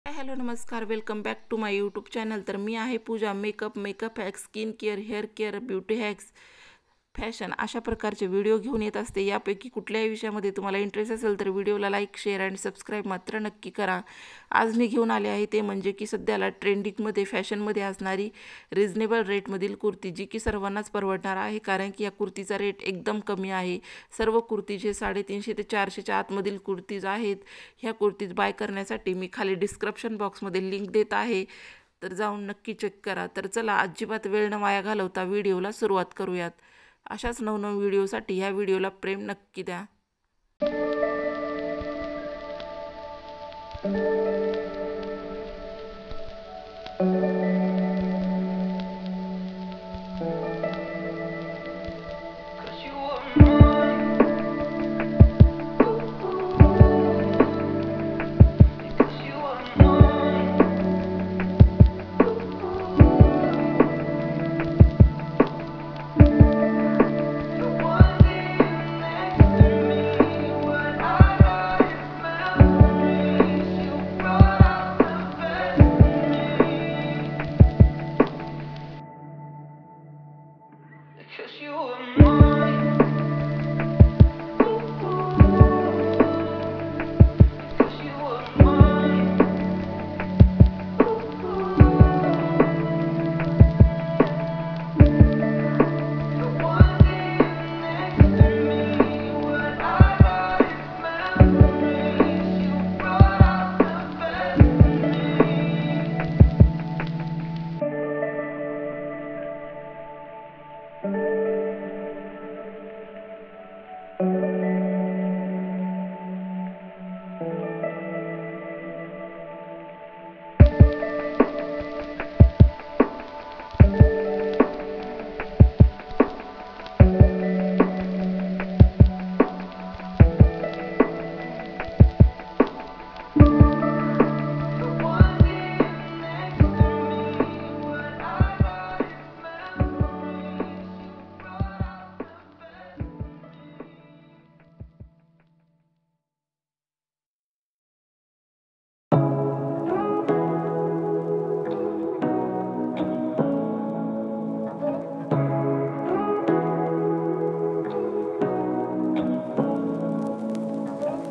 Hello नमस्कार, welcome back to my YouTube channel. तर मी आहे Pooja. Makeup hacks, skin care, hair care, beauty hacks, fashion अशा प्रकारचे व्हिडिओ घेऊन येत असते। यापैकी कुठल्याही विषयामध्ये तुम्हाला इंटरेस्ट असेल तर व्हिडिओला लाईक, शेअर आणि सबस्क्राईब मात्र नक्की करा। आज मी घेऊन आले आहे ते म्हणजे की सध्याला ट्रेंडिंगमध्ये फॅशनमध्ये असणारी रिजनेबल रेटमधील कुर्ती, जी की सर्वांनाच परवडणार आहे, कारण की या कुर्तीचा रेट एकदम कमी आहे। सर्व कुर्ती जे 350 ते 400च्या आतमधील कुर्तीज आहेत, ह्या कुर्तीज बाय करण्यासाठी मी खाली डिस्क्रिप्शन बॉक्समध्ये लिंक देत आहे, तर जाऊन नक्की चेक करा। तर चला अजिबात वेळ न वाया घालवता व्हिडिओला सुरुवात करूयात। अशाच नवनवीन व्हिडिओसाठी ह्या व्हिडिओला प्रेम नक्की द्या।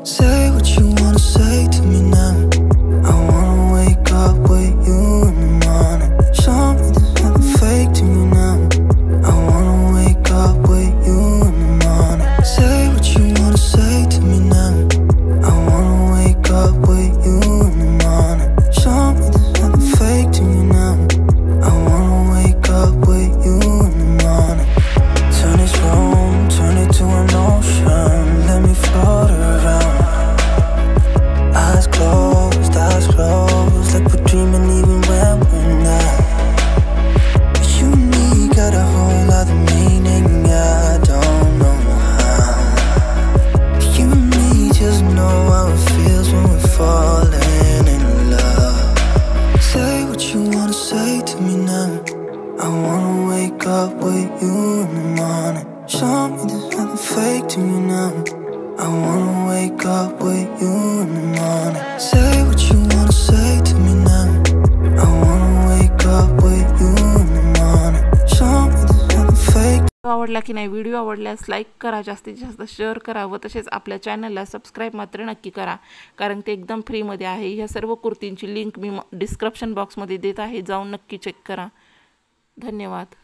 Say what you wanna say to me now. I wanna wake up with you in the morning. Show me there's nothing fake to me now. I wanna wake up with you in the morning. Say what you wanna say to me now. I wanna wake up with you in the morning. Show me there's nothing fake to me now. I wanna wake up with you in the morning. Turn this room, turn it to an ocean. Let me float around. Eyes closed, like we're dreaming even when we're not. You and me got a whole other meaning, I don't know how. You and me just know how it feels when we're falling in love. Say what you wanna say to me now. I wanna wake up with you in the morning. Show me there's nothing fake to me now. I wanna wake up with you in the morning. Say what you wanna say to me now. I wanna wake up with you in the morning. Show me there's nothing fake. आवडला की नाही video आवडल्यास like करा, जास्तीत जास्त share करा व तसेच आपल्या चॅनलला सबस्क्राईब मात्र नक्की करा, कारण ते एकदम फ्रीमध्ये आहे। ह्या सर्व कुर्तींची लिंक मी डिस्क्रिप्शन बॉक्समध्ये देत आहे, जाऊन नक्की चेक करा। धन्यवाद।